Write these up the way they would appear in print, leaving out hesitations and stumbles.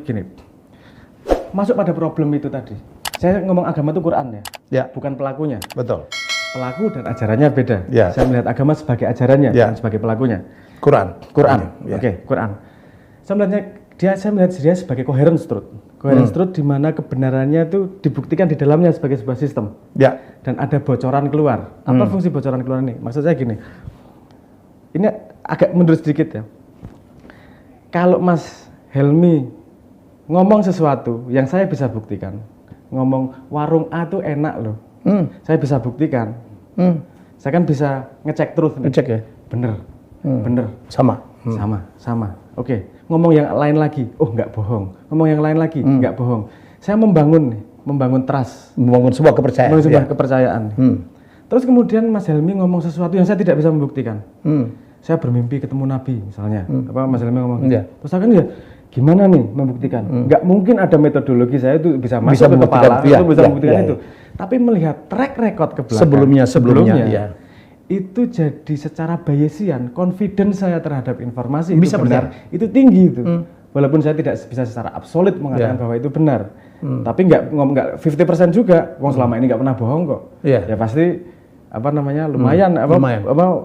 Gini, masuk pada problem itu tadi. Saya ngomong agama itu Quran Ya. bukan pelakunya. Betul. Pelaku dan ajarannya beda. Ya. Saya melihat agama sebagai ajarannya Ya. dan sebagai pelakunya. Quran. Ya. Oke, Quran. Saya melihat dia sebagai coherence truth. Coherence truth di mana kebenarannya itu dibuktikan di dalamnya sebagai sebuah sistem. Ya. Dan ada bocoran keluar. Apa fungsi bocoran keluar ini? Maksud saya gini. Ini agak mundur sedikit ya. Kalau Mas Helmi ngomong sesuatu yang saya bisa buktikan, ngomong warung A tuh enak loh, saya bisa buktikan, saya kan bisa ngecek truth nih. Ngecek ya? Bener, bener, Sama. sama, oke. Ngomong yang lain lagi, oh nggak bohong, ngomong yang lain lagi, nggak bohong. Saya membangun trust, Membangun sebuah kepercayaan. membangun sebuah kepercayaan. Terus kemudian Mas Helmi ngomong sesuatu yang saya tidak bisa membuktikan. Saya bermimpi ketemu Nabi misalnya, apa Mas Helmi ngomong, terus saya kan ya gimana nih membuktikan? Nggak mungkin ada metodologi saya itu bisa masuk ke kepala, itu bisa membuktikan itu. Tapi melihat track record ke belakang, sebelumnya ya. itu jadi secara Bayesian, confidence saya terhadap informasi Bisa itu benar, itu tinggi itu. Walaupun saya tidak bisa secara absolut mengatakan bahwa itu benar, tapi nggak 50% juga. Wong selama ini nggak pernah bohong kok. Ya pasti apa namanya lumayan.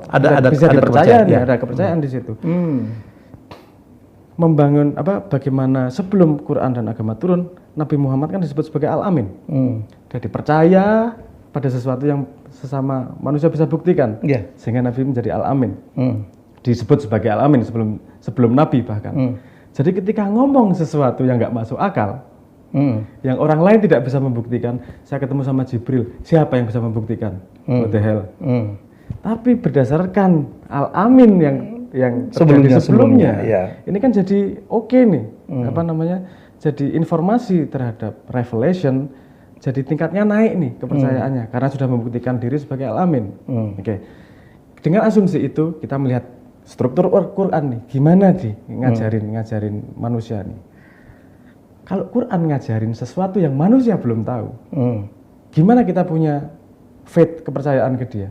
Ada bisa dipercaya nih, ada kepercayaan di situ. Membangun bagaimana sebelum Quran dan agama turun, Nabi Muhammad kan disebut sebagai Al-Amin. Jadi percaya pada sesuatu yang sesama manusia bisa buktikan, sehingga Nabi menjadi Al-Amin. Disebut sebagai Al-Amin sebelum Nabi bahkan. Jadi ketika ngomong sesuatu yang nggak masuk akal, yang orang lain tidak bisa membuktikan, saya ketemu sama Jibril, siapa yang bisa membuktikan? What the hell? Tapi berdasarkan Al-Amin yang sebelumnya ini kan jadi oke nih, jadi informasi terhadap revelation, jadi tingkatnya naik nih kepercayaannya karena sudah membuktikan diri sebagai Al-Amin. Oke. Dengan asumsi itu kita melihat struktur Quran nih, gimana ngajarin manusia nih. Kalau Quran ngajarin sesuatu yang manusia belum tahu, gimana kita punya faith, kepercayaan ke dia?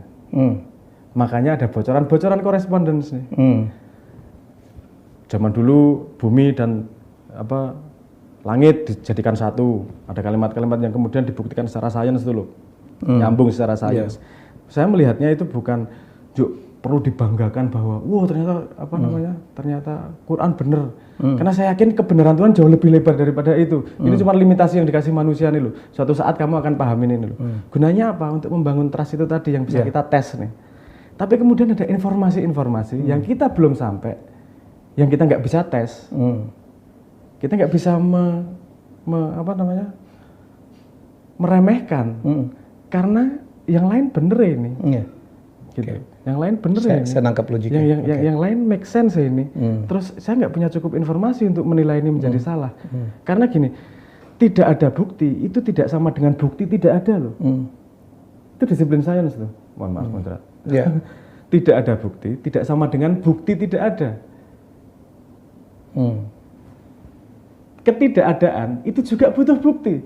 Makanya ada bocoran correspondence nih. Zaman dulu bumi dan langit dijadikan satu. Ada kalimat-kalimat yang kemudian dibuktikan secara sains itu loh. Nyambung secara sains. Saya melihatnya itu bukan perlu dibanggakan bahwa ternyata Quran benar. Karena saya yakin kebenaran Tuhan jauh lebih lebar daripada itu. Ini cuma limitasi yang dikasih manusia nih loh. Suatu saat kamu akan pahamin ini loh. Gunanya apa? Untuk membangun trust itu tadi yang bisa kita tes nih. Tapi kemudian ada informasi-informasi yang kita belum sampai, yang kita nggak bisa tes, kita nggak bisa meremehkan, karena yang lain bener ini, gitu. Yang lain bener ini. Saya nangkap logiknya. Yang lain make sense ini. Terus saya nggak punya cukup informasi untuk menilai ini menjadi salah, karena gini, tidak ada bukti itu tidak sama dengan bukti tidak ada loh. Itu disiplin sains loh. Mohon maaf Mondrat. Tidak ada bukti tidak sama dengan bukti tidak ada. Ketidakadaan itu juga butuh bukti.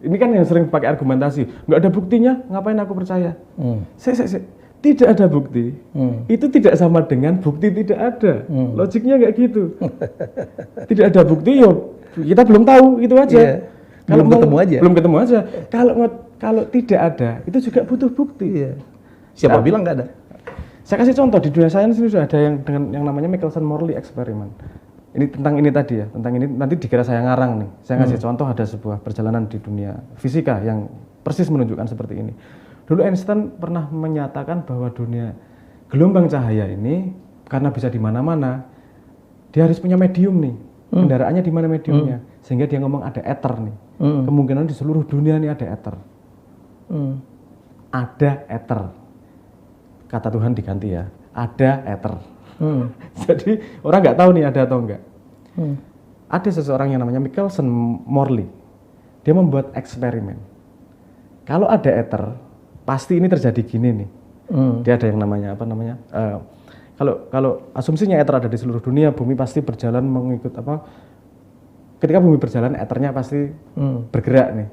Ini kan yang sering pakai argumentasi, nggak ada buktinya, ngapain aku percaya? Tidak ada bukti, itu tidak sama dengan bukti tidak ada. Logiknya nggak gitu. Tidak ada bukti, kita belum tahu, itu aja. Belum ketemu aja. Kalau tidak ada, itu juga butuh bukti. Siapa bilang nggak ada? Saya kasih contoh, di dunia sains ini sudah ada yang dengan yang namanya Michelson-Morley experiment. Ini tentang ini tadi ya, tentang ini nanti dikira saya ngarang nih. Saya ngasih contoh, ada sebuah perjalanan di dunia fisika yang persis menunjukkan seperti ini. Dulu Einstein pernah menyatakan bahwa dunia gelombang cahaya ini karena bisa di mana-mana, dia harus punya medium nih. Kendaraannya di mana mediumnya, sehingga dia ngomong ada ether nih. Kemungkinan di seluruh dunia nih ada ether. Ada ether. Kata Tuhan diganti ya, ada ether. Jadi orang nggak tahu nih ada atau enggak. Ada seseorang yang namanya Michelson-Morley. Dia membuat eksperimen. Kalau ada ether, pasti ini terjadi gini nih. Dia ada yang namanya kalau asumsinya ether ada di seluruh dunia, bumi pasti berjalan mengikut ketika bumi berjalan, ethernya pasti bergerak nih.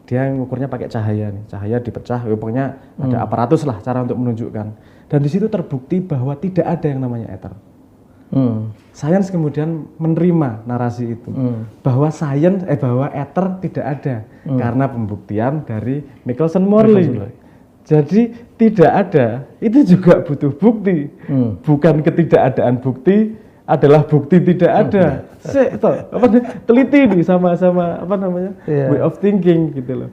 Dia ngukurnya pakai cahaya nih, cahaya dipecah, pokoknya ada aparatus lah cara untuk menunjukkan. Dan di situ terbukti bahwa tidak ada yang namanya ether. Sains kemudian menerima narasi itu bahwa bahwa ether tidak ada karena pembuktian dari Michelson-Morley. Jadi tidak ada itu juga butuh bukti, bukan ketidakadaan bukti adalah bukti tidak ada. Teliti nih sama-sama way of thinking gitu loh.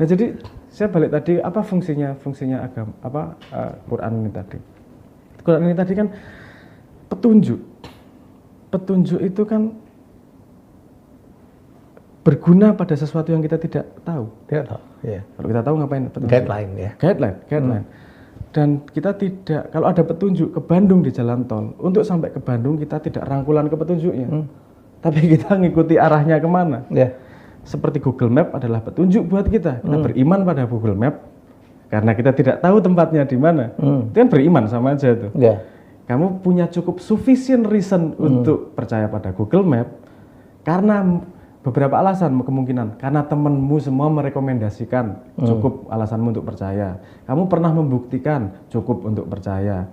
Nah jadi saya balik tadi apa fungsinya agama Quran ini tadi. Quran ini tadi kan petunjuk. Petunjuk itu kan berguna pada sesuatu yang kita tidak tahu. Tidak tahu. Yeah. Kalau kita tahu ngapain? Petunjuk. Guideline ya. Guideline. Dan kita tidak, kalau ada petunjuk ke Bandung di jalan tol, untuk sampai ke Bandung kita tidak rangkulan ke petunjuknya, tapi kita ngikuti arahnya kemana. Yeah. Seperti Google Map adalah petunjuk buat kita. Kita beriman pada Google Map karena kita tidak tahu tempatnya di mana. Itu kan beriman sama aja tuh. Yeah. Kamu punya cukup sufficient reason untuk percaya pada Google Map karena beberapa alasan kemungkinan. Karena temanmu semua merekomendasikan, cukup alasanmu untuk percaya. Kamu pernah membuktikan, cukup untuk percaya.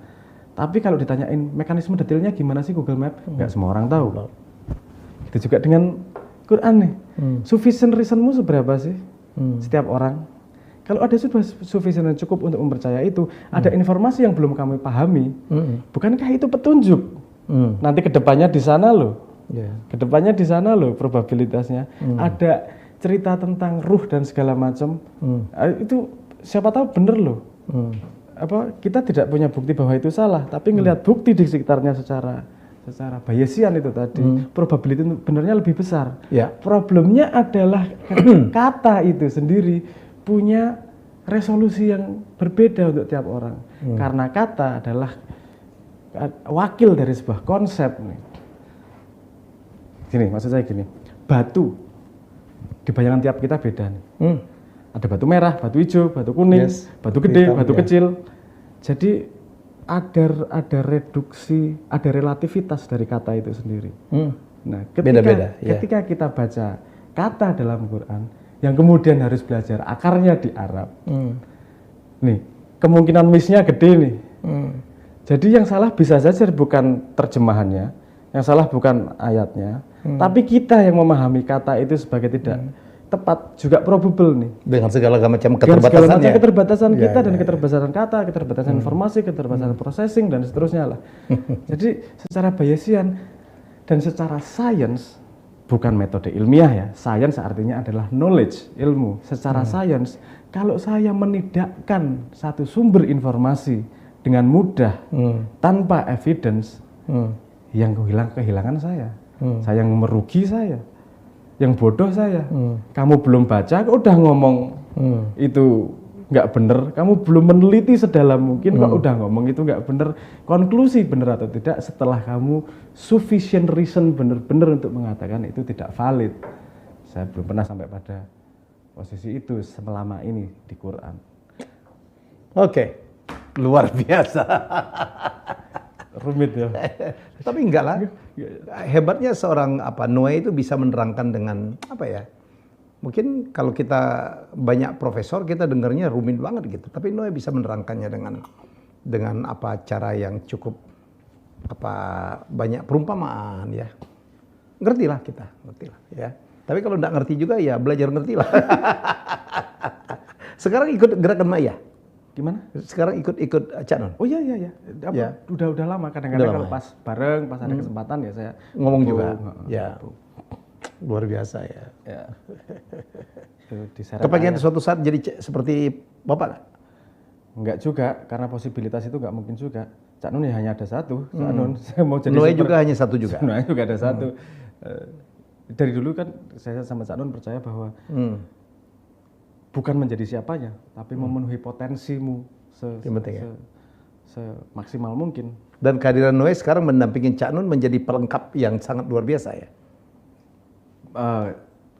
Tapi kalau ditanyain mekanisme detailnya gimana sih Google Map, nggak semua orang tahu. Itu juga dengan Quran nih. Sufficient reasonmu seberapa sih setiap orang? Kalau ada sudah sufficient dan cukup untuk mempercayai itu, ada informasi yang belum kami pahami, bukankah itu petunjuk? Nanti kedepannya di sana loh, kedepannya di sana loh probabilitasnya. Ada cerita tentang ruh dan segala macam, itu siapa tahu bener loh. Kita tidak punya bukti bahwa itu salah, tapi ngelihat bukti di sekitarnya secara Bayesian itu tadi, probability benernya lebih besar. Problemnya adalah kata itu sendiri punya resolusi yang berbeda untuk tiap orang. Karena kata adalah wakil dari sebuah konsep nih. Gini, maksud saya gini, batu di bayangan tiap kita beda nih. Ada batu merah, batu hijau, batu kuning, batu gede, batu kecil. Jadi ada reduksi, ada relativitas dari kata itu sendiri. Nah, ketika kita baca kata dalam Quran, yang kemudian harus belajar akarnya di Arab. Nih, kemungkinan miss-nya gede nih. Jadi yang salah bisa saja bukan terjemahannya, yang salah bukan ayatnya, tapi kita yang memahami kata itu sebagai tidak tepat, juga probable nih. Dengan segala macam keterbatasan kita dan keterbatasan kata, keterbatasan informasi, keterbatasan processing dan seterusnya lah. Jadi secara Bayesian dan secara sains, bukan metode ilmiah ya, sains artinya adalah knowledge, ilmu. Secara sains, kalau saya menidakkan satu sumber informasi dengan mudah, tanpa evidence, yang kehilangan saya yang merugi saya, yang bodoh saya. Kamu belum baca, udah ngomong itu nggak bener, kamu belum meneliti sedalam mungkin kok udah ngomong itu nggak bener. Konklusi bener atau tidak setelah kamu sufficient reason bener-bener untuk mengatakan itu tidak valid. Saya belum pernah sampai pada posisi itu selama ini di Quran. Oke, luar biasa. Rumit ya. Tapi enggak lah. Hebatnya seorang Noe itu bisa menerangkan dengan mungkin kalau kita banyak profesor kita dengarnya rumit banget gitu, tapi Noe bisa menerangkannya dengan cara yang cukup banyak perumpamaan ya. Ngertilah kita, ya. Tapi kalau enggak ngerti juga ya belajar ngertilah. Sekarang ikut gerakan Maya. Gimana? Sekarang ikut Cak Non. Oh iya. Udah lama kadang-kadang kalau pas bareng, pas ada kesempatan ya saya ngomong juga. Ya. Luar biasa ya. Kepengen suatu saat jadi seperti Bapak? Enggak juga, karena posibilitas itu enggak mungkin juga. Cak Nun ya hanya ada satu. Cak Nun saya mau jadi Noe juga hanya satu juga. Noe juga ada satu. Dari dulu kan saya sama Cak Nun percaya bahwa bukan menjadi siapanya, tapi memenuhi potensimu semaksimal mungkin. Dan kehadiran Noe sekarang mendampingi Cak Nun menjadi pelengkap yang sangat luar biasa ya.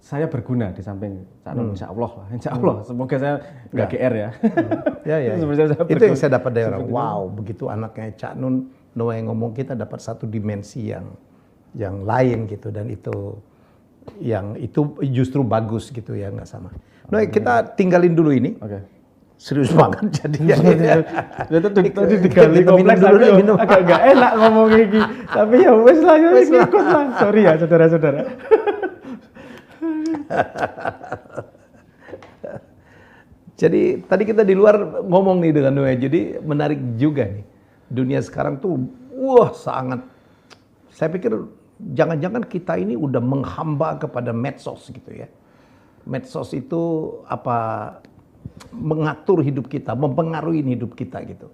Saya berguna di samping Cak Nun, insya Allah. Semoga saya nggak GR ya. Itu yang saya dapat dari orang. Wow, begitu anaknya Cak Nun, Noe ngomong kita dapat satu dimensi yang lain gitu, dan itu justru bagus gitu ya, nggak sama. Noe, kita tinggalin dulu ini. Serius banget jadi. Itu tadi digali kompleks dulu agak nggak enak ngomong gini. Tapi ya wes lah ya ikut lah. Sorry ya saudara-saudara. Jadi tadi kita di luar ngomong nih dengan Noe. Jadi menarik juga nih. Dunia sekarang tuh sangat, saya pikir jangan-jangan kita ini udah menghamba kepada medsos gitu ya. Medsos itu mengatur hidup kita, mempengaruhi hidup kita gitu.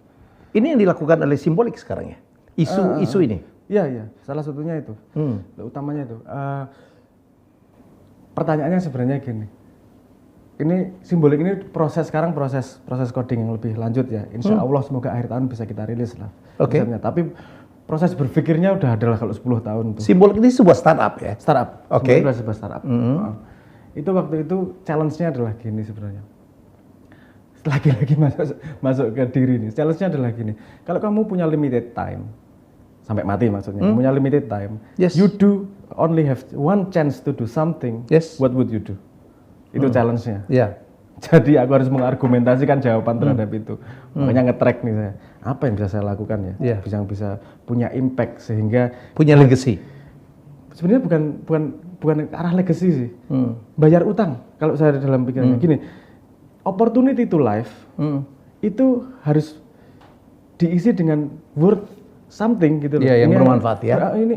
Ini yang dilakukan oleh Simbolik sekarang ya. Isu ini. Iya, salah satunya itu. Utamanya itu. Pertanyaannya sebenarnya gini. Ini Simbolik ini proses coding yang lebih lanjut ya. Insya Allah semoga akhir tahun bisa kita rilis lah. Oke. Tapi proses berpikirnya udah adalah kalau 10 tahun tuh. Simbolik ini sebuah startup ya? Startup. Oke. Sebuah startup. Itu waktu itu challenge-nya adalah gini sebenarnya. Lagi-lagi masuk ke diri nih. Challenge-nya adalah gini. Kalau kamu punya limited time, sampai mati maksudnya, punya limited time, you only have one chance to do something, what would you do? Itu challenge-nya. Yeah. Jadi aku harus mengargumentasikan jawaban terhadap itu. Makanya nge-track nih saya. Apa yang bisa saya lakukan ya? Yang bisa punya impact sehingga punya legacy. Sebenarnya bukan ke arah legacy sih. Bayar utang kalau saya dalam pikirannya gini. Opportunity to life itu harus diisi dengan worth something gitu loh. Iya, yang bermanfaat ya. Ini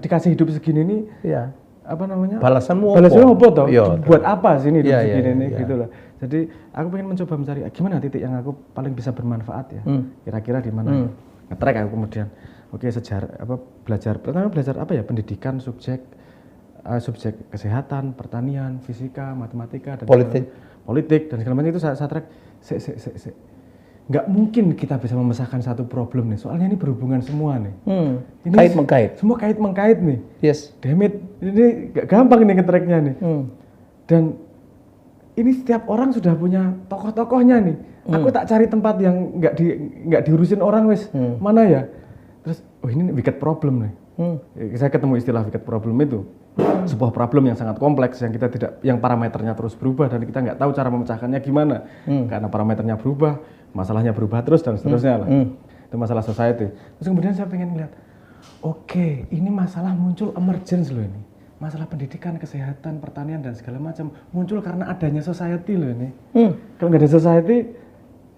dikasih hidup segini nih. Iya. Apa namanya? Balasanmu apa toh? Buat apa sih ini hidup segini nih gitu loh. Jadi aku pengen mencoba mencari gimana titik yang aku paling bisa bermanfaat ya. Kira-kira di mana? Nge-track aku kemudian. Oke, sejarah pertama belajar apa ya? Pendidikan, subjek kesehatan, pertanian, fisika, matematika dan politik dan segala macam itu saya track. Nggak mungkin kita bisa memecahkan satu problem nih. Soalnya ini berhubungan semua nih. Ini kait-mengkait. Semua kait-mengkait nih. Yes. Damn it. Ini gak gampang ini nge-tracknya nih. Dan ini setiap orang sudah punya tokoh-tokohnya nih. Aku tak cari tempat yang nggak diurusin orang wes. Mana ya? Terus, ini wicked problem nih. Saya ketemu istilah wicked problem itu. Sebuah problem yang sangat kompleks yang parameternya terus berubah dan kita nggak tahu cara memecahkannya gimana. Karena parameternya berubah, masalahnya berubah terus dan seterusnya lah. Itu masalah society. Terus kemudian saya pengen lihat, oke, ini masalah muncul emergence loh ini. Masalah pendidikan, kesehatan, pertanian dan segala macam muncul karena adanya society loh ini. Kalau nggak ada society,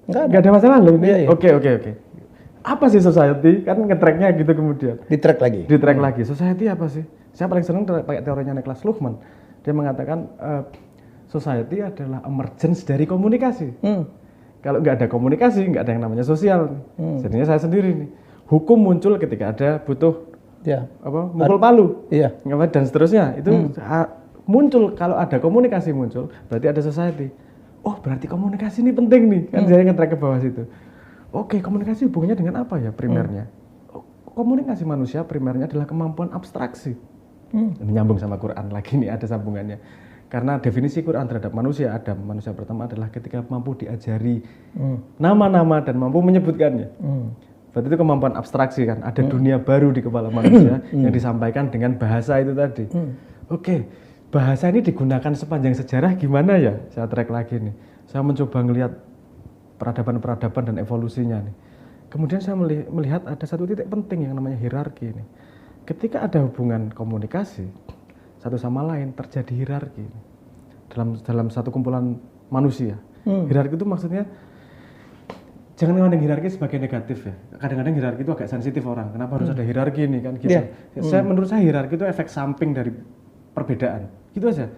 nggak ada masalah loh ini. Oke. Apa sih society? Kan nge-tracknya gitu kemudian. Di-track lagi. Society apa sih? Saya paling senang pakai teorinya Niklas Luhmann. Dia mengatakan society adalah emergence dari komunikasi. Kalau nggak ada komunikasi, nggak ada yang namanya sosial. Jadinya saya sendiri nih. Hukum muncul ketika ada butuh mukul palu, dan seterusnya. Itu muncul kalau ada komunikasi muncul, berarti ada society. Oh, berarti komunikasi ini penting nih. Kan saya nge-track ke bawah situ. Oke, komunikasi hubungannya dengan apa ya primernya? Komunikasi manusia primernya adalah kemampuan abstraksi. Ini nyambung sama Quran lagi nih, ada sambungannya. Karena definisi Quran terhadap manusia, Adam, manusia pertama adalah ketika mampu diajari nama-nama dan mampu menyebutkannya. Berarti itu kemampuan abstraksi kan, ada dunia baru di kepala manusia yang disampaikan dengan bahasa itu tadi. Oke, bahasa ini digunakan sepanjang sejarah gimana ya? Saya track lagi nih. Saya mencoba ngelihat peradaban-peradaban dan evolusinya nih. Kemudian saya melihat ada satu titik penting yang namanya hierarki ini. Ketika ada hubungan komunikasi satu sama lain terjadi hierarki dalam satu kumpulan manusia. Hierarki itu maksudnya jangan memandang hierarki sebagai negatif ya. Kadang-kadang hierarki itu agak sensitif orang. Kenapa harus ada hierarki ini kan gitu. Menurut saya hierarki itu efek samping dari perbedaan. Gitu aja.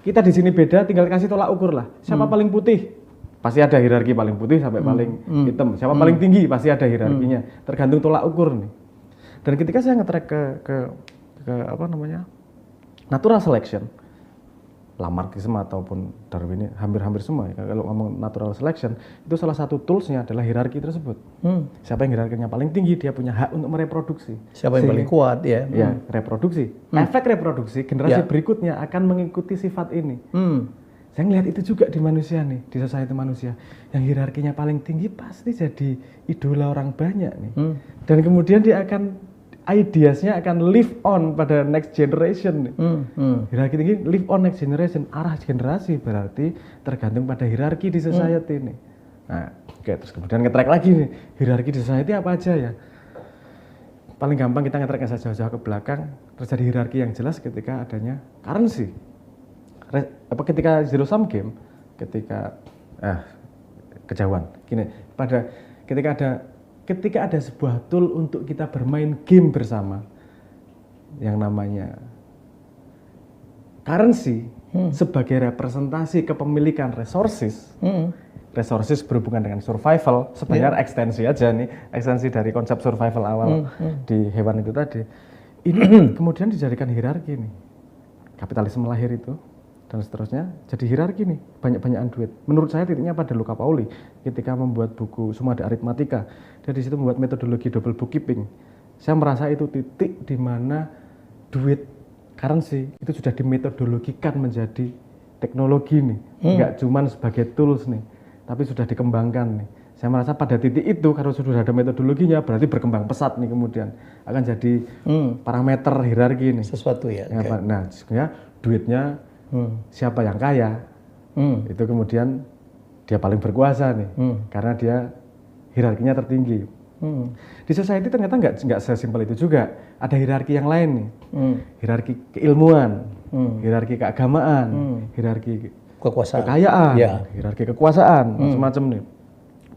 Kita di sini beda, tinggal kasih tolak ukur lah. Siapa paling putih? Pasti ada hierarki paling putih sampai paling hitam. Siapa paling tinggi? Pasti ada hierarkinya. Tergantung tolak ukur nih. Dan ketika saya nge-track ke apa namanya? Natural selection, Lamarckisme ataupun Darwin, hampir semua ya. Kalau ngomong natural selection, itu salah satu toolsnya adalah hierarki tersebut. Siapa yang hierarkinya paling tinggi, dia punya hak untuk mereproduksi. Siapa yang paling kuat ya? Ya, reproduksi. Efek reproduksi, generasi berikutnya akan mengikuti sifat ini. Saya ngelihat itu juga di manusia nih, di society manusia. Yang hierarkinya paling tinggi pasti jadi idola orang banyak nih. Dan kemudian dia akan ideasnya akan live on pada next generation nih. Hierarki tinggi live on next generation, arah generasi berarti tergantung pada hierarki di society nih. Nah, oke, terus kemudian nge-track lagi nih, hierarki di society apa aja ya. Paling gampang kita nge-track jauh-jauh ke belakang, terjadi hierarki yang jelas ketika adanya currency. Ketika zero sum game, ketika kejauhan. Gini, ketika ada sebuah tool untuk kita bermain game bersama yang namanya currency sebagai representasi kepemilikan resources. Resources berhubungan dengan survival, sebenarnya ekstensi aja nih, ekstensi dari konsep survival awal di hewan itu tadi. Ini kemudian dijadikan hierarki nih. Kapitalisme lahir itu dan seterusnya jadi hierarki nih, banyak-banyakan duit. Menurut saya titiknya pada Luca Pauli ketika membuat buku Summa de Arithmetica. Dia di situ membuat metodologi double bookkeeping. Saya merasa itu titik di mana duit currency itu sudah dimetodologikan menjadi teknologi nih, nggak cuma sebagai tools nih, tapi sudah dikembangkan nih. Saya merasa pada titik itu kalau sudah ada metodologinya berarti berkembang pesat nih, kemudian akan jadi parameter hierarki nih. Sesuatu ya. Okay. Nah, sebenarnya duitnya siapa yang kaya itu kemudian dia paling berkuasa nih, karena dia hierarkinya tertinggi. Di society ternyata nggak sesimpel itu juga. Ada hierarki yang lain nih, hierarki keilmuan, hierarki keagamaan, hierarki kekayaan, hierarki kekuasaan, macam-macam nih.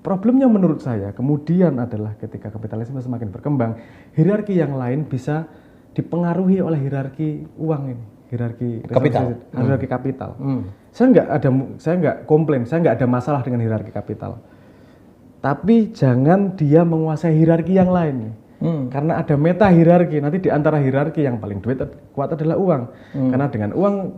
Problemnya menurut saya kemudian adalah ketika kapitalisme semakin berkembang, hierarki yang lain bisa dipengaruhi oleh hierarki uang ini, hierarki kapital. Hierarki kapital. Saya nggak komplain, saya nggak ada masalah dengan hierarki kapital. Tapi jangan dia menguasai hierarki yang lain. Karena ada meta hierarki, nanti di antara hierarki yang paling duit kuat adalah uang. Karena dengan uang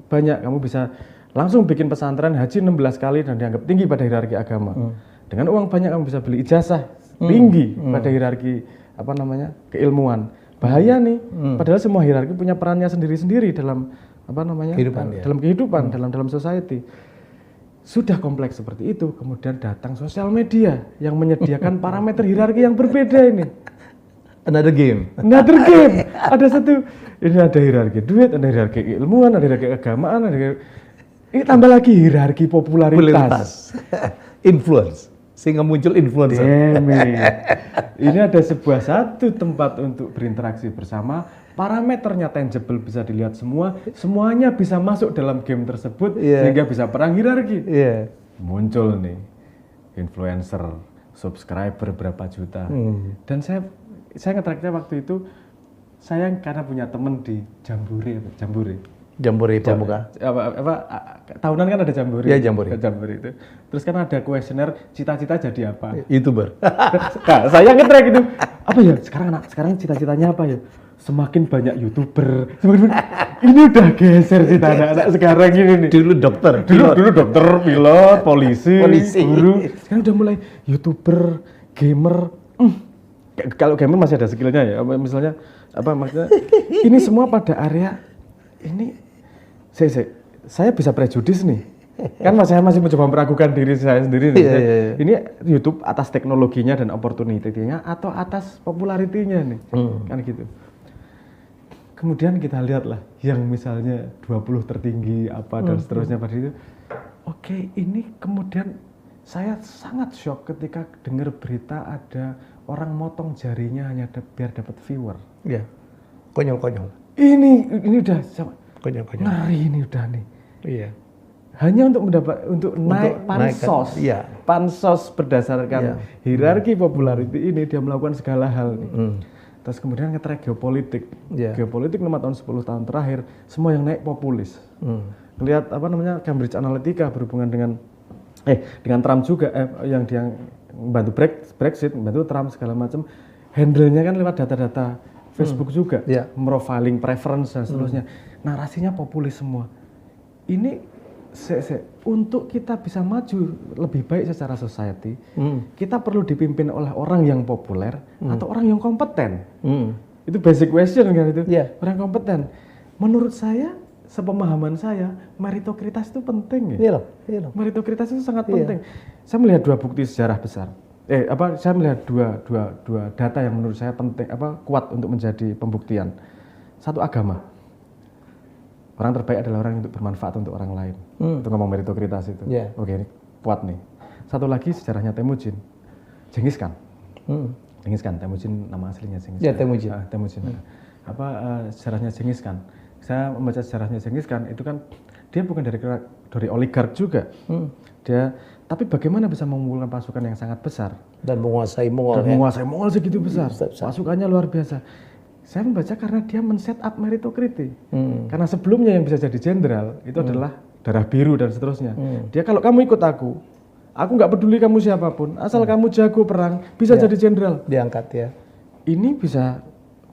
banyak kamu bisa langsung bikin pesantren haji 16 kali dan dianggap tinggi pada hierarki agama. Dengan uang banyak kamu bisa beli ijazah tinggi pada hierarki keilmuan. Bahaya nih, padahal semua hierarki punya perannya sendiri-sendiri dalam kehidupan, dalam society. Sudah kompleks seperti itu, kemudian datang sosial media yang menyediakan parameter hierarki yang berbeda ini. Another game. Ini ada hierarki duit, ada hierarki keilmuan, ada hierarki keagamaan, ini tambah lagi hierarki popularitas. Influence, sehingga muncul influencer. Ini ada satu tempat untuk berinteraksi bersama, parameternya tangible bisa dilihat semuanya bisa masuk dalam game tersebut, sehingga bisa perang hierarki. Muncul nih influencer, subscriber berapa juta. Dan saya nge-tracknya waktu itu, saya karena punya temen di Jambore Pramuka. Tahunan kan ada Jambore. Iya, Jambore itu. Terus kan ada kuesioner cita-cita jadi apa? YouTuber. Nah, saya nge-track itu. Apa ya? Sekarang cita-citanya apa ya? Semakin banyak YouTuber. Ini udah geser cita anak-anak sekarang ini nih. Dulu dokter, pilot, polisi, guru. Sekarang udah mulai YouTuber, gamer. Kalau gamer masih ada skillnya ya. Misalnya maksudnya ini semua pada area ini. Saya bisa prejudis nih, kan saya masih mencoba meragukan diri saya sendiri nih. Ini YouTube atas teknologinya dan opportunity-nya atau atas popularitinya nih, kan gitu. Kemudian kita lihatlah yang misalnya 20 tertinggi dan seterusnya pada itu. Oke, ini kemudian saya sangat shock ketika dengar berita ada orang motong jarinya hanya biar dapat viewer. Iya, konyol-konyol. Ini udah konyol-konyol. Ngeri ini udah nih. Iya. Hanya untuk naik pansos. Pansos berdasarkan hierarki popularity ini dia melakukan segala hal nih. Terus kemudian nge-track geopolitik. Geopolitik 5 tahun 10 tahun terakhir semua yang naik populis. Lihat Cambridge Analytica berhubungan dengan Trump juga yang dia membantu Brexit, membantu Trump segala macam. Handle-nya kan lewat data-data Facebook juga, profiling preference dan seterusnya. Narasinya populis semua. Ini untuk kita bisa maju lebih baik secara society, kita perlu dipimpin oleh orang yang populer atau orang yang kompeten. Itu basic question kan itu. Orang kompeten. Menurut saya, sepemahaman saya, meritokratis itu penting ya. Meritokratis itu sangat penting. Saya melihat dua bukti sejarah besar. Saya melihat dua data yang menurut saya penting, kuat untuk menjadi pembuktian. Satu, agama. Orang terbaik adalah orang yang bermanfaat untuk orang lain. Itu ngomong meritokratis itu. Oke, ini kuat nih. Satu lagi sejarahnya Temujin, Genghis Khan. Genghis Khan, Temujin nama aslinya Genghis Khan. Ya, Temujin. Temujin. Sejarahnya Genghis Khan. Saya membaca sejarahnya Genghis Khan itu kan dia bukan dari oligark juga. Tapi bagaimana bisa mengumpulkan pasukan yang sangat besar dan menguasai Mongol. Menguasai Mongol segitu besar. Pasukannya luar biasa. Saya membaca karena dia men-set up meritokrasi. Karena sebelumnya yang bisa jadi jenderal itu adalah darah biru dan seterusnya. Dia kalau kamu ikut aku nggak peduli kamu siapapun, asal kamu jago perang, bisa jadi jenderal. Diangkat ya. Ini bisa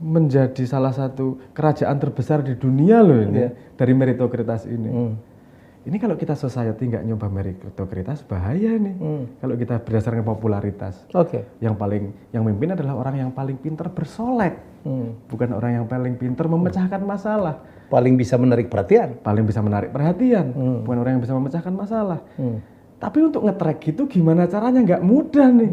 menjadi salah satu kerajaan terbesar di dunia loh ini dari meritokrasi ini. Ini kalau kita society nggak nyoba meritokrasi bahaya nih. Kalau kita berdasarkan popularitas. Yang mimpin adalah orang yang paling pintar bersolek, bukan orang yang paling pintar memecahkan masalah. Paling bisa menarik perhatian. Bukan orang yang bisa memecahkan masalah. Tapi untuk nge-track gitu gimana caranya, nggak mudah nih.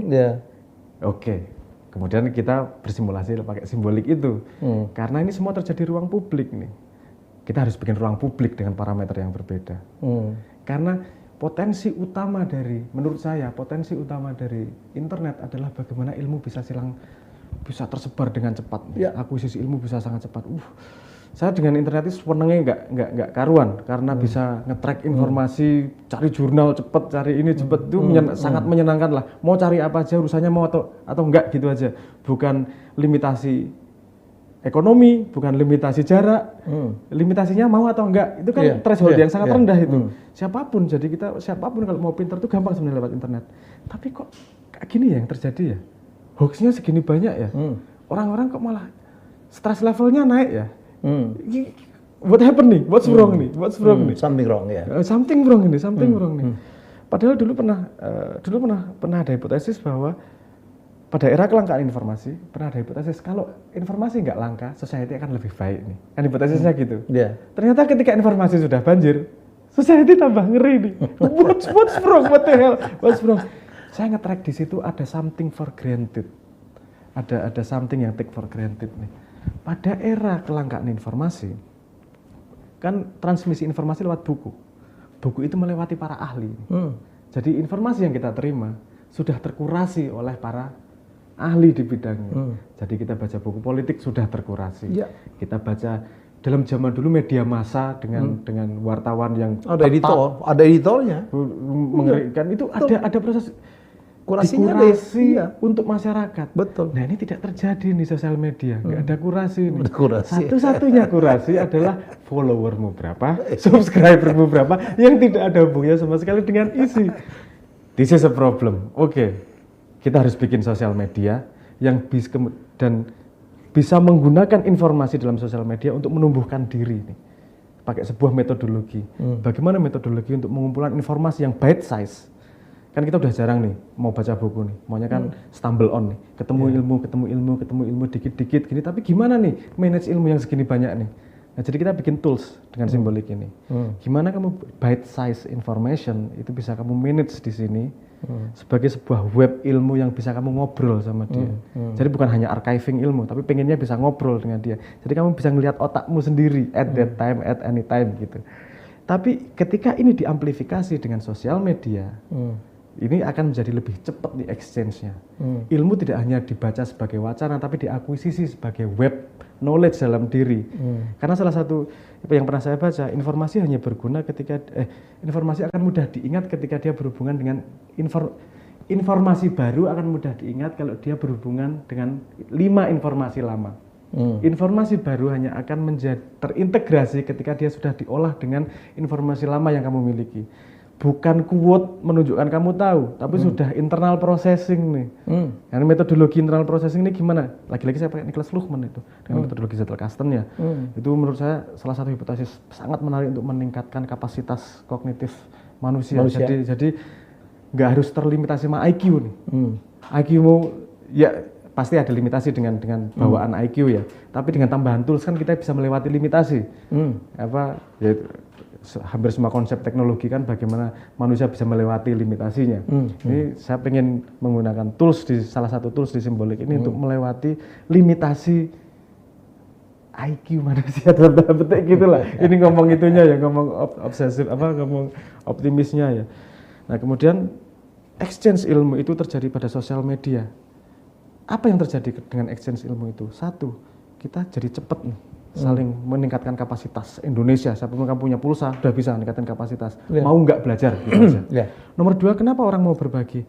Kemudian kita bersimulasi pakai simbolik itu. Karena ini semua terjadi ruang publik nih. Kita harus bikin ruang publik dengan parameter yang berbeda. Karena menurut saya potensi utama dari internet adalah bagaimana ilmu bisa tersebar dengan cepat. Akuisisi ilmu bisa sangat cepat. Saya dengan internet itu senengnya nggak karuan karena bisa nge-track informasi, cari jurnal cepet, cari ini cepet, itu sangat menyenangkan lah. Mau cari apa aja urusannya mau atau enggak gitu aja. Bukan limitasi ekonomi, bukan limitasi jarak, limitasinya mau atau enggak, itu kan threshold yang sangat rendah itu. Siapapun kalau mau pintar itu gampang sebenarnya lewat internet. Tapi kok kayak gini ya yang terjadi ya, hoaxnya segini banyak ya, orang-orang kok malah stress levelnya naik ya. What happened nih? What's wrong nih? Something wrong ya. Something wrong nih. Padahal dulu pernah ada hipotesis bahwa pada era kelangkaan informasi, pernah ada hipotesis kalau informasi nggak langka, society akan lebih baik nih. Kan hipotesisnya gitu. Ternyata ketika informasi sudah banjir, society tambah ngeri nih. What's wrong? What the hell? What's wrong? Saya nge-track di situ ada something for granted. Ada something yang take for granted nih. Pada era kelangkaan informasi, kan transmisi informasi lewat buku. Buku itu melewati para ahli. Jadi informasi yang kita terima sudah terkurasi oleh para ahli di bidangnya. Jadi kita baca buku politik sudah terkurasi. Kita baca dalam zaman dulu media massa dengan wartawan yang ada editornya. Mengerikan itu ada proses kurasinya untuk masyarakat. Betul. Nah ini tidak terjadi di sosial media, nggak ada kurasi. Satu-satunya kurasi adalah followermu berapa, subscribermu berapa, yang tidak ada hubungannya sama sekali dengan isi. This is a problem. Kita harus bikin sosial media yang bisa menggunakan informasi dalam sosial media untuk menumbuhkan diri nih. Pakai sebuah metodologi. Bagaimana metodologi untuk mengumpulkan informasi yang bite size? Kan kita udah jarang nih mau baca buku nih. Maunya kan stumble on nih. Ketemu ilmu dikit-dikit gini. Tapi gimana nih manage ilmu yang segini banyak nih? Nah, jadi kita bikin tools dengan simbolik ini. Gimana kamu bite size information itu bisa kamu manage di sini sebagai sebuah web ilmu yang bisa kamu ngobrol sama dia. Jadi bukan hanya archiving ilmu, tapi pengennya bisa ngobrol dengan dia. Jadi kamu bisa ngelihat otakmu sendiri at that time, at any time gitu. Tapi ketika ini diamplifikasi dengan sosial media, ini akan menjadi lebih cepat di exchange-nya. Ilmu tidak hanya dibaca sebagai wacana, tapi diakuisisi sebagai web knowledge dalam diri. Karena salah satu yang pernah saya baca, informasi hanya berguna ketika informasi akan mudah diingat ketika dia berhubungan dengan informasi baru akan mudah diingat kalau dia berhubungan dengan 5 informasi lama. Informasi baru hanya akan terintegrasi ketika dia sudah diolah dengan informasi lama yang kamu miliki. Bukan quote menunjukkan kamu tahu, tapi sudah internal processing nih. Karena metodologi internal processing ini gimana? Lagi-lagi saya pakai Niklas Luhmann itu dengan metodologi Zettelkasten ya. Itu menurut saya salah satu hipotesis sangat menarik untuk meningkatkan kapasitas kognitif manusia. Jadi nggak harus terlimitasi sama IQ nih. IQ-mu ya pasti ada limitasi dengan bawaan IQ ya. Tapi dengan tambahan tools kan kita bisa melewati limitasi. Hampir semua konsep teknologi kan bagaimana manusia bisa melewati limitasinya. Ini saya pengen menggunakan tools salah satu tools di simbolik ini untuk melewati limitasi IQ manusia dalam tanda petik gitulah. Ini ngomong itunya ya, ngomong obsesif ngomong optimisnya ya. Nah kemudian exchange ilmu itu terjadi pada sosial media. Apa yang terjadi dengan exchange ilmu itu? Satu, kita jadi cepet nih, saling meningkatkan kapasitas Indonesia. Siapapun kamu punya pulsa, udah bisa meningkatkan kapasitas. Mau nggak belajar? Gitu aja. Nomor dua, kenapa orang mau berbagi?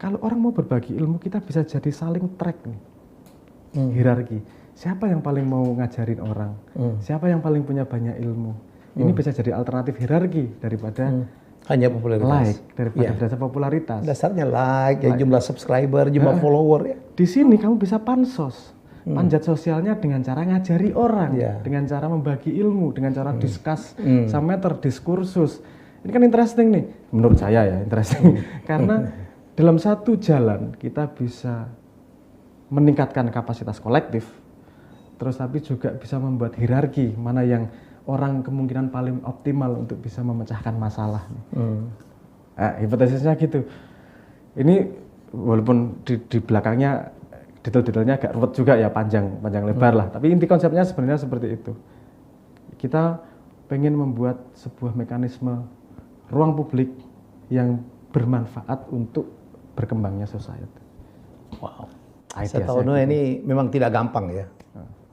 Kalau orang mau berbagi ilmu, kita bisa jadi saling track nih, hierarki. Siapa yang paling mau ngajarin orang? Siapa yang paling punya banyak ilmu? Ini bisa jadi alternatif hierarki daripada hanya popularitas. Like, daripada dasar popularitas. Dasarnya like, ya jumlah subscriber, jumlah follower ya. Di sini kamu bisa pansos. Panjat sosialnya dengan cara ngajari orang, dengan cara membagi ilmu, dengan cara discuss, sameter, diskursus. Ini kan interesting nih, menurut saya ya interesting. Karena dalam satu jalan kita bisa meningkatkan kapasitas kolektif, terus tapi juga bisa membuat hierarki mana yang orang kemungkinan paling optimal untuk bisa memecahkan masalah. Nah, hipotesisnya gitu. Ini walaupun di belakangnya detail-detailnya agak ruwet juga ya, panjang lebar lah. Tapi inti konsepnya sebenarnya seperti itu. Kita pengen membuat sebuah mekanisme ruang publik yang bermanfaat untuk berkembangnya society. Wow. Saya tahu Noe ini memang tidak gampang ya.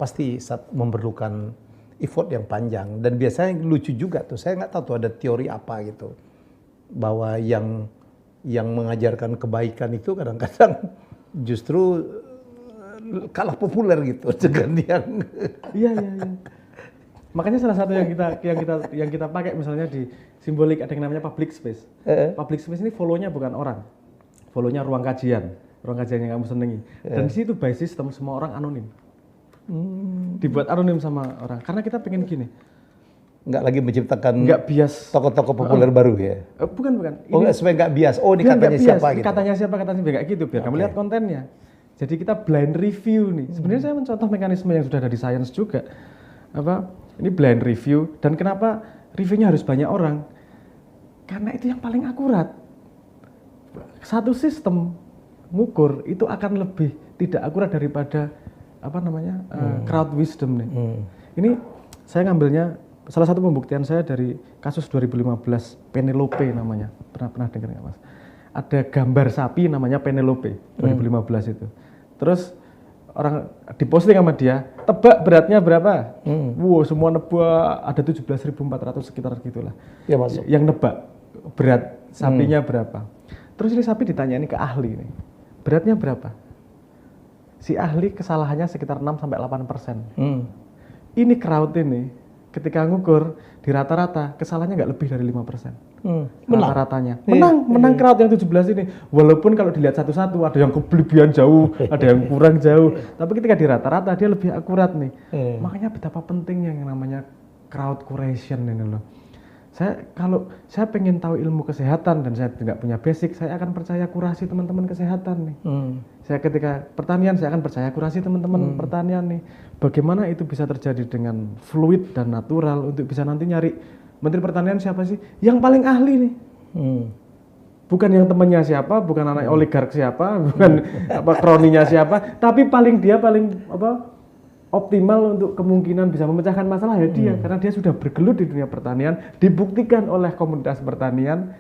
Pasti memerlukan effort yang panjang, dan biasanya lucu juga tuh, saya nggak tahu tuh ada teori apa gitu, bahwa yang mengajarkan kebaikan itu kadang-kadang justru kalah populer gitu dengan yang iya. Makanya salah satu yang kita pakai misalnya di simbolik ada yang namanya public space. Public space ini follow-nya bukan orang, follow-nya ruang kajian yang kamu senengi. Dan di situ by system semua orang anonim. Dibuat anonim sama orang karena kita pengen gini, nggak lagi menciptakan nggak bias tokoh-tokoh populer baru ya. Bukan ini supaya nggak bias, ini katanya siapa gitu, katanya siapa kayak gitu, biar kamu lihat kontennya. Jadi kita blind review nih. Sebenarnya saya mencontoh mekanisme yang sudah ada di science juga. Ini blind review, dan kenapa reviewnya harus banyak orang? Karena itu yang paling akurat. Satu sistem ngukur itu akan lebih tidak akurat daripada crowd wisdom nih. Ini saya ngambilnya, salah satu pembuktian saya dari kasus 2015 Penelope namanya. Pernah dengar nggak Mas? Ada gambar sapi namanya Penelope 2015 itu. Terus orang diposting sama dia, tebak beratnya berapa? Wow, semua nebak, ada 17.400 sekitar gitulah. Ya masuk. Yang nebak berat sapinya berapa? Terus ini sapi ditanya ini ke ahli nih, beratnya berapa? Si ahli kesalahannya sekitar 6-8%. Ini crowd ini ketika ngukur di rata-rata kesalahannya nggak lebih dari 5%. Rata-ratanya. Menang crowd yang 17 ini. Walaupun kalau dilihat satu-satu ada yang kelebihan jauh, ada yang kurang jauh. Tapi ketika di rata-rata dia lebih akurat nih. Makanya betapa pentingnya yang namanya crowd curation ini loh. Kalau saya pengen tahu ilmu kesehatan dan saya tidak punya basic, saya akan percaya kurasi teman-teman kesehatan nih. Saya ketika pertanian, saya akan percaya kurasi teman-teman pertanian nih. Bagaimana itu bisa terjadi dengan fluid dan natural untuk bisa nanti nyari Menteri Pertanian siapa sih? Yang paling ahli nih. Bukan yang temannya siapa, bukan anak oligark siapa, bukan kroninya siapa, tapi paling optimal untuk kemungkinan bisa memecahkan masalah ya dia, karena dia sudah bergelut di dunia pertanian, dibuktikan oleh komunitas pertanian.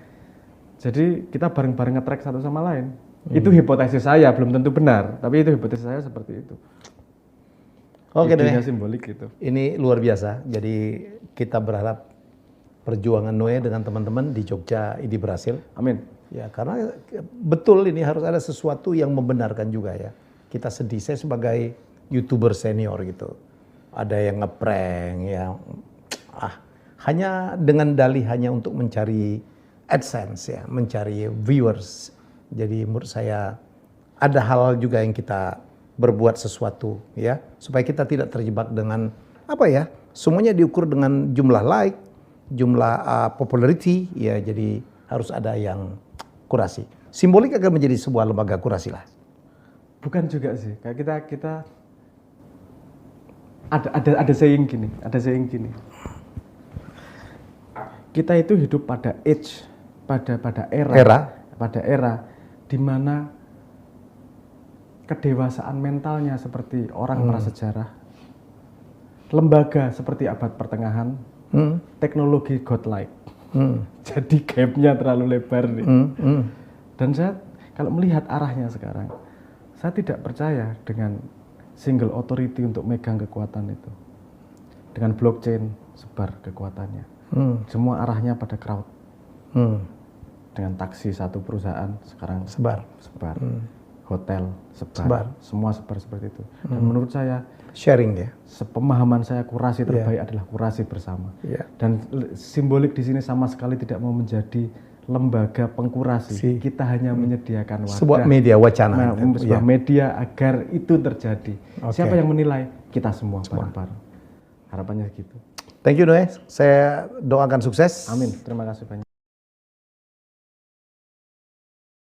Jadi kita bareng-bareng nge-track satu sama lain. Itu hipotesis saya, belum tentu benar, tapi itu hipotesis saya seperti itu. Oke deh. Simbolik gitu. Ini luar biasa. Jadi kita berharap perjuangan Noe dengan teman-teman di Jogja ini berhasil. Amin. Ya, karena betul ini harus ada sesuatu yang membenarkan juga ya. Kita sedih, saya sebagai YouTuber senior gitu. Ada yang ngeprank yang hanya dengan dalih hanya untuk mencari AdSense ya, mencari viewers. Jadi menurut saya ada hal juga yang kita berbuat sesuatu ya, supaya kita tidak terjebak dengan semuanya diukur dengan jumlah like, jumlah popularity ya, jadi harus ada yang kurasi. Simbolik akan menjadi sebuah lembaga kurasi lah. Bukan juga sih, kayak kita ada saying gini. Kita itu hidup pada age, pada era di mana kedewasaan mentalnya seperti orang prasejarah, lembaga seperti abad pertengahan, teknologi godlike. Jadi gapnya terlalu lebar nih. Dan saya kalau melihat arahnya sekarang, saya tidak percaya dengan single authority untuk megang kekuatan itu. Dengan blockchain sebar kekuatannya. Semua arahnya pada crowd. Dengan taksi satu perusahaan sekarang sebar. Hotel sebar. Semua sebar seperti itu. Dan menurut saya sharing ya. Sepemahaman saya kurasi terbaik adalah kurasi bersama. Dan simbolik di sini sama sekali tidak mau menjadi lembaga pengkurasi. Kita hanya menyediakan wadah. Sebuah media wacana. Sebuah media agar itu terjadi. Siapa yang menilai? Kita semua bareng-bareng. Harapannya gitu. Thank you Noe. Saya doakan sukses. Amin. Terima kasih banyak.